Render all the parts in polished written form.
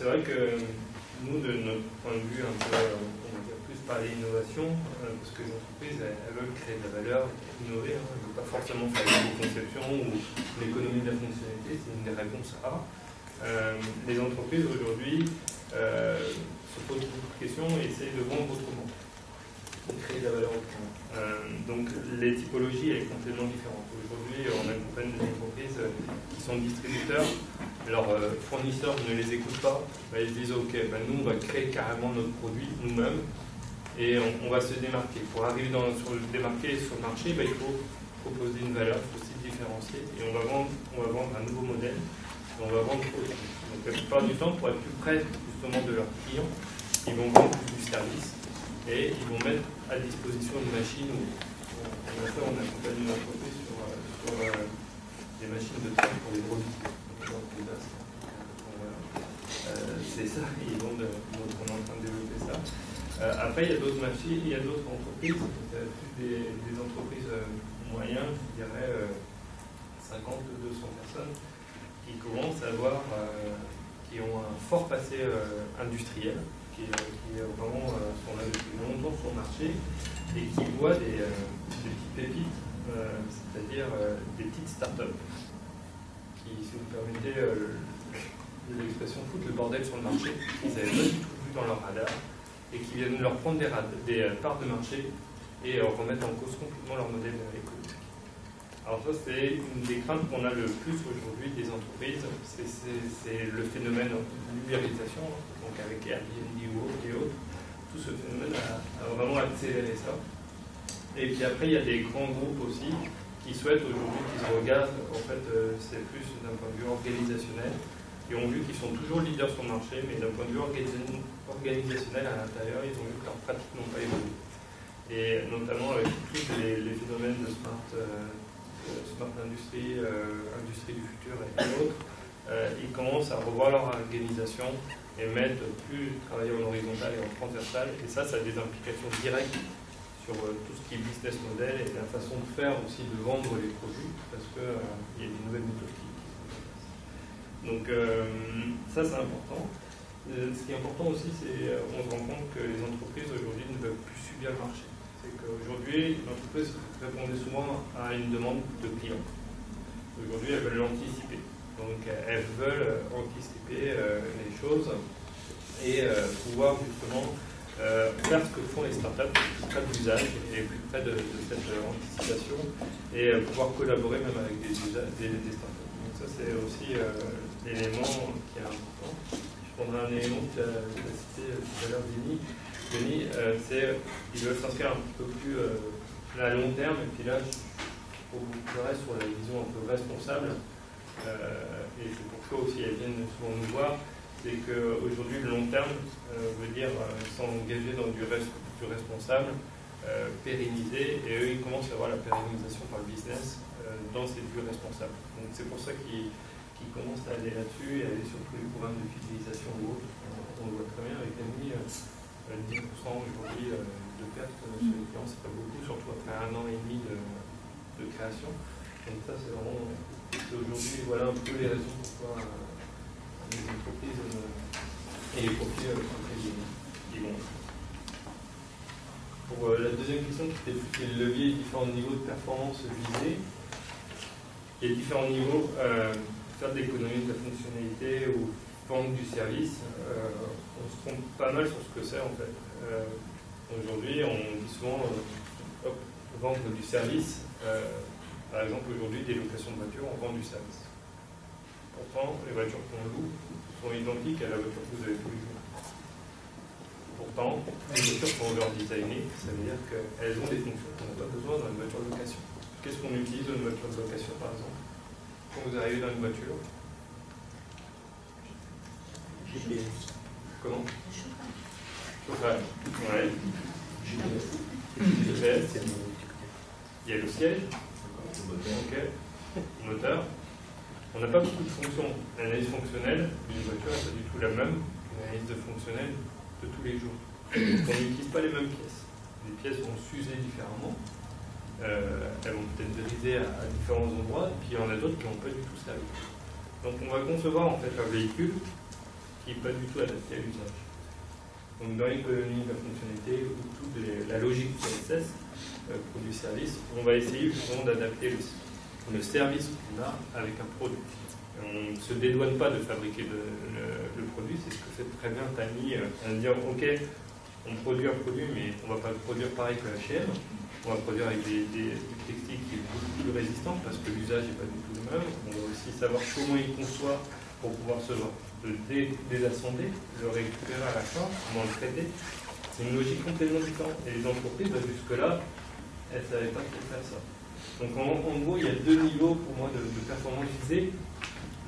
c'est vrai que nous, de notre point de vue, un peu, on va dire plus parler innovation, parce que les entreprises, elles veulent créer de la valeur, innover, elles ne veulent pas forcément faire une conception ou l'économie de la fonctionnalité, c'est une des réponses A. Les entreprises aujourd'hui se posent beaucoup de questions et essayent de vendre autrement, de créer de la valeur autrement. Donc les typologies, elles sont complètement différentes. Aujourd'hui, on accompagne des entreprises qui sont distributeurs, leurs fournisseurs ne les écoutent pas, ils se disent ok, nous on va créer carrément notre produit nous-mêmes et on va se démarquer. Pour arriver sur le démarquer sur le marché, il faut proposer une valeur, il faut aussi différencier et on va vendre un nouveau modèle. On va vendre autrement. Donc la plupart du temps, pour être plus près justement de leurs clients, ils vont vendre du service et ils vont mettre à disposition une machine où on accompagne une entreprise sur des machines de train pour les produits. C'est ça, on est en train de développer ça. Après, il y a d'autres machines, il y a d'autres entreprises, plus des entreprises moyennes, je dirais 50 ou 200 personnes, qui commencent à avoir, qui ont un fort passé industriel, qui vraiment sont là depuis longtemps sur le marché, et qui voient des petites pépites, c'est-à-dire des petites start-up, qui, si vous permettez l'expression, foutent le bordel sur le marché, qu'ils n'avaient pas du tout vu dans leur radar, et qui viennent leur prendre des parts de marché et remettre en cause complètement leur modèle économique. Alors ça, c'est une des craintes qu'on a le plus aujourd'hui des entreprises, c'est le phénomène de l'ubérisation, donc avec Airbnb et autres, tout ce phénomène a vraiment accéléré ça. Et puis après, il y a des grands groupes aussi qui souhaitent aujourd'hui qu'ils se regardent, en fait, c'est plus d'un point de vue organisationnel, qui ont vu qu'ils sont toujours leaders sur le marché, mais d'un point de vue organisationnel à l'intérieur, ils ont vu que leurs pratiques n'ont pas évolué. Et notamment avec tous les phénomènes de smart industrie, industrie du futur et autres, ils commencent à revoir leur organisation et mettre plus travailler en horizontal et en transversal. Et ça a des implications directes sur tout ce qui est business model et la façon de faire aussi de vendre les produits, parce qu'il y a des nouvelles méthodes qui sont en place. Donc ça c'est important. Ce qui est important aussi, c'est on se rend compte que les entreprises aujourd'hui ne peuvent plus subir le marché. C'est qu'aujourd'hui, l'entreprise répondait souvent à une demande de clients. Aujourd'hui, elles veulent l'anticiper. Donc, elles veulent anticiper les choses et pouvoir justement faire ce que font les startups, plus près de l'usage et plus près de cette anticipation et pouvoir collaborer même avec des startups. Donc, ça, c'est aussi l'élément qui est important. Je prendrai un élément que tu as cité tout à l'heure, Denis, c'est qu'ils veulent s'inscrire un petit peu plus à long terme, et puis là, je reste sur la vision un peu responsable, et c'est pour ça aussi elles viennent souvent nous voir, c'est qu'aujourd'hui, le long terme veut dire s'engager dans du responsable, pérenniser, et eux, ils commencent à voir la pérennisation par le business dans ces vues responsables. Donc c'est pour ça qu'ils commencent à aller là-dessus, et aller sur tous les programmes de fidélisation ou autres. On le voit très bien avec Camille. 10% aujourd'hui de pertes chez les clients, c'est pas beaucoup, surtout après 1 an et demi de création. Donc ça, c'est vraiment aujourd'hui, voilà un peu les raisons pourquoi les entreprises et les profils sont très bons. Pour la deuxième question, qui était plus les leviers et différents niveaux de performance visés, il y a différents niveaux, faire de l'économie de la fonctionnalité ou vendre du service. On se trompe pas mal sur ce que c'est en fait. Aujourd'hui, on dit souvent vendre du service. Par exemple, aujourd'hui, des locations de voitures, on vend du service. Pourtant, les voitures qu'on loue sont identiques à la voiture que vous avez tous les jours. Pourtant, les voitures sont over-designées, ça veut dire qu'elles ont des fonctions qu'on n'a pas besoin dans une voiture de location. Qu'est-ce qu'on utilise dans une voiture de location, par exemple? Quand vous arrivez dans une voiture, comment? Chauffage. Ouais. GPS. Il y a le siège. Okay. Moteur. On n'a pas beaucoup de fonctions. L'analyse fonctionnelle d'une voiture n'est pas du tout la même que l'analyse fonctionnelle de tous les jours. On n'utilise pas les mêmes pièces. Les pièces vont s'user différemment. Elles vont peut-être briser à différents endroits, et puis il y en a d'autres qui n'ont pas du tout servi. Donc on va concevoir en fait un véhicule qui n'est pas du tout adapté à l'usage. Donc dans l'économie de la fonctionnalité ou toute la logique CSS, produit-service, on va essayer justement d'adapter le service qu'on a avec un produit. On ne se dédouane pas de fabriquer le produit, c'est ce que fait très bien Tami, à dire ok, on produit un produit, mais on ne va pas le produire pareil que H&M. On va produire avec des textiles qui sont beaucoup plus résistants parce que l'usage n'est pas du tout le même. On va aussi savoir comment il conçoit pour pouvoir se le désassembler, le récupérer à la fin, comment le traiter. C'est une logique complètement différente. Et les entreprises, jusque-là, elles ne savaient pas faire ça. Donc en gros, il y a deux niveaux pour moi de performance visée.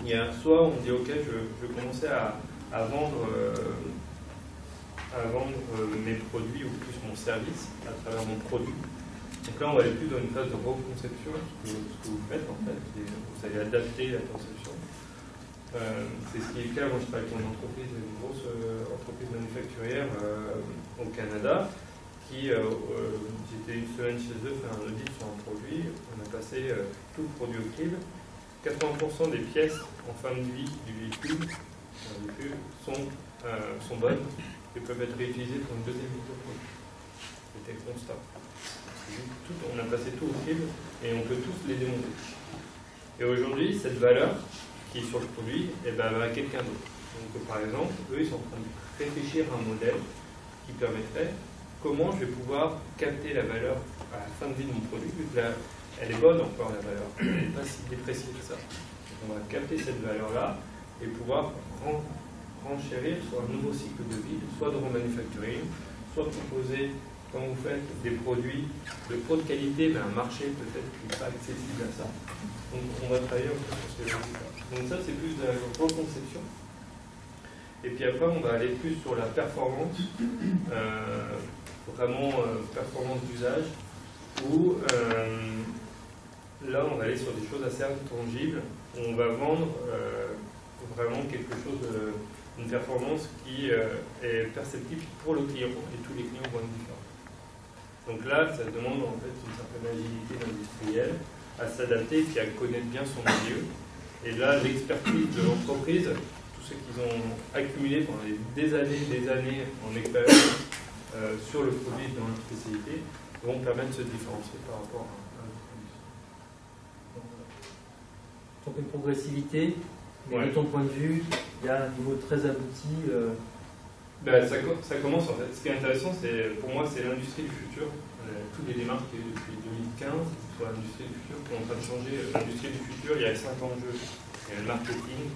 Il y a soit on dit ok, je vais commencer à vendre mes produits ou plus mon service à travers mon produit. Donc là, on va aller plus dans une phase de reconception, ce que vous faites en fait, et vous allez adapter la conception. C'est ce qui est le cas. Moi, je travaille pour une grosse entreprise manufacturière au Canada, j'étais une semaine chez eux, faire un audit sur un produit. On a passé tout le produit au crible. 80% des pièces en fin de vie du véhicule sont bonnes et peuvent être réutilisées pour une deuxième vie de produit. C'était constat. On a passé tout au crible et on peut tous les démonter. Et aujourd'hui, cette valeur qui est sur le produit, va à quelqu'un d'autre. Donc, par exemple, eux, ils sont en train de réfléchir à un modèle qui permettrait comment je vais pouvoir capter la valeur à la fin de vie de mon produit, vu que elle est bonne encore, la valeur. Elle n'est pas si dépréciée que ça. Donc, on va capter cette valeur-là et pouvoir renchérir sur un nouveau cycle de vie, soit de remanufacturing, soit proposer, quand vous faites des produits de haute qualité, mais un marché peut-être qui n'est pas accessible à ça. Donc on va travailler un peu sur ces résultats. Donc ça, c'est plus de la reconception. Et puis après, on va aller plus sur la performance, vraiment performance d'usage, où là, on va aller sur des choses assez intangibles. On va vendre vraiment quelque chose, une performance qui est perceptible pour le client, et tous les clients vont être différents. Donc là, ça demande en fait une certaine agilité d'industriel, à s'adapter et à connaître bien son milieu. Et là, l'expertise de l'entreprise, tout ce qu'ils ont accumulé pendant des années en expérience sur le produit dans la spécialité, vont permettre de se différencier par rapport à notre produit. Donc une progressivité, mais ouais. De ton point de vue, il y a un niveau très abouti. Ça commence en fait. Ce qui est intéressant, pour moi, c'est l'industrie du futur. Toutes les démarches qu'il y a eu depuis 2015 sur l'industrie du futur qui sont en train de changer. L'industrie du futur, il y a 5 enjeux. Il y a le marketing,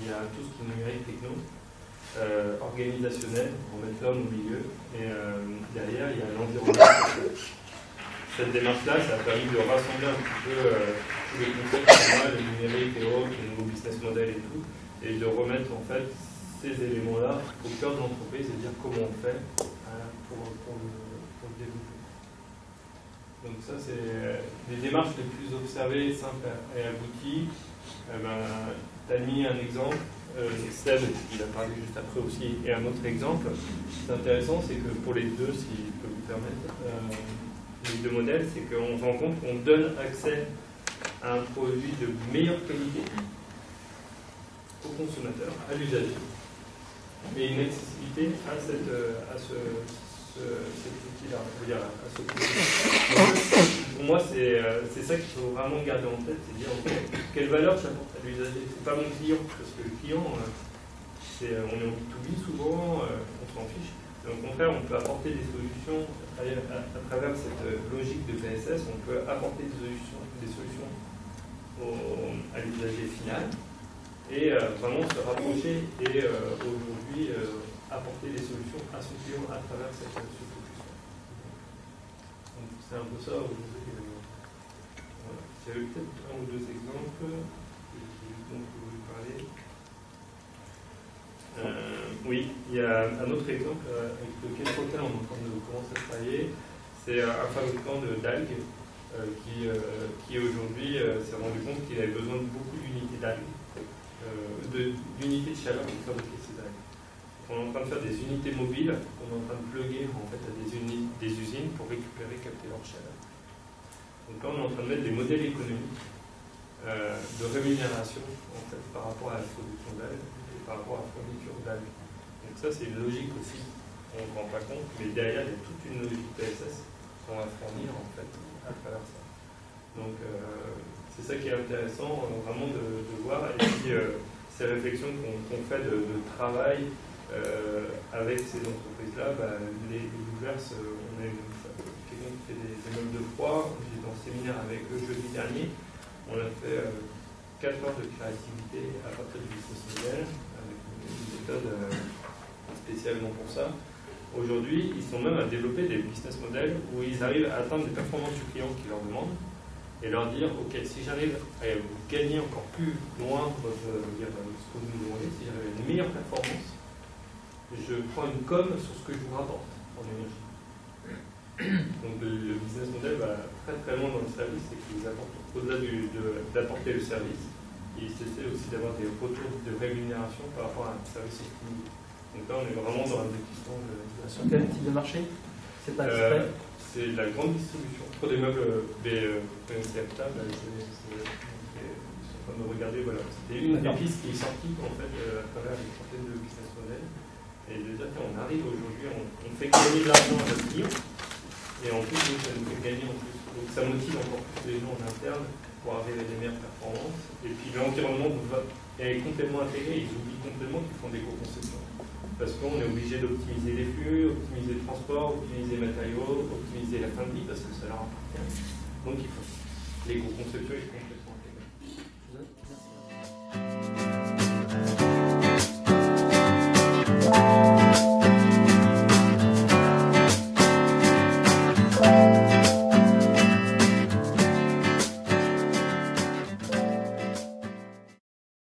il y a tout ce qui est numérique, techno, organisationnel, on met l'homme au milieu, et derrière, il y a l'environnement. Cette démarche-là, ça a permis de rassembler un petit peu tous les concepts qu'on a, le numérique et autres, les nouveaux business models et tout, et de remettre en fait ces éléments-là au cœur de l'entreprise et dire comment on fait pour le développer. Donc ça, c'est les démarches les plus observées, simples et abouties. Tu as mis un exemple, Seb, il a parlé juste après aussi, et un autre exemple. C'est intéressant, c'est que pour les deux, si je peux vous permettre, les deux modèles, c'est qu'on se rend compte qu'on donne accès à un produit de meilleure qualité au consommateur, à l'usager, et une accessibilité à cet outil-là, à ce produit. Pour moi, c'est ça qu'il faut vraiment garder en tête, c'est dire quelle valeur j'apporte à l'usager. C'est pas mon client, parce que le client, on est en B2B souvent, on s'en fiche. Mais au contraire, on peut apporter des solutions à travers cette logique de PSS, on peut apporter des solutions à l'usager final et vraiment se rapprocher et aujourd'hui apporter des solutions à son client à travers ce focus. Donc c'est un peu ça aujourd'hui. Voilà. J'avais peut-être un ou deux exemples dont je voulais parler. Oui, il y a un autre exemple avec lequel on est en train de commencer à travailler. C'est un fabricant d'algues qui aujourd'hui s'est rendu compte qu'il avait besoin de beaucoup d'unités d'algues, d'unités de chaleur pour fabriquer ces algues. On est en train de faire des unités mobiles qu'on est en train de plugger en fait, à des usines pour récupérer, capter leur chaleur. Donc là, on est en train de mettre des modèles économiques de rémunération en fait, par rapport à la production d'algues. par rapport à la fourniture d'algues. Donc ça, c'est une logique aussi, on ne se rend pas compte, mais derrière, il y a toute une logique PSS qu'on va fournir en fait à travers ça. Donc c'est ça qui est intéressant vraiment de voir, et puis ces réflexions qu'on fait de travail avec ces entreprises-là, les diverses, on a quelqu'un qui fait des meubles de froid, j'étais en séminaire avec eux jeudi dernier, on a fait 4 heures de créativité à partir du business model, avec une méthode spécialement pour ça. Aujourd'hui, ils sont même à développer des business models où ils arrivent à atteindre des performances du client qui leur demande et leur dire, ok, si j'arrive à vous gagner encore plus loin ce que vous nous demandez, si j'arrive à une meilleure performance, je prends une com sur ce que je vous rapporte en énergie. Donc le business model va très très loin dans le service, c'est qu'ils apportent, au-delà d'apporter le service, ils essaient aussi d'avoir des retours de rémunération par rapport à un service optimisé. Donc là, on est vraiment dans l'investissement de... Sur quel type de marché? C'est pas exprès? C'est la grande distribution. Pour des meubles CFTA, ils sont en train de regarder, voilà. C'était une des pistes qui est sortie en fait, à travers les centaines de business models. Et de dire qu'on arrive aujourd'hui, on fait gagner de l'argent à notre client, et en plus, ça nous fait gagner en plus. Donc ça motive encore plus les gens en interne pour arriver à des meilleures performances. Et puis l'environnement est complètement intégré, ils oublient complètement qu'ils font des co-conceptions. Parce qu'on est obligé d'optimiser les flux, optimiser le transport, optimiser les matériaux, optimiser la fin de vie parce que ça leur appartient. Donc il faut les co-conceptions et les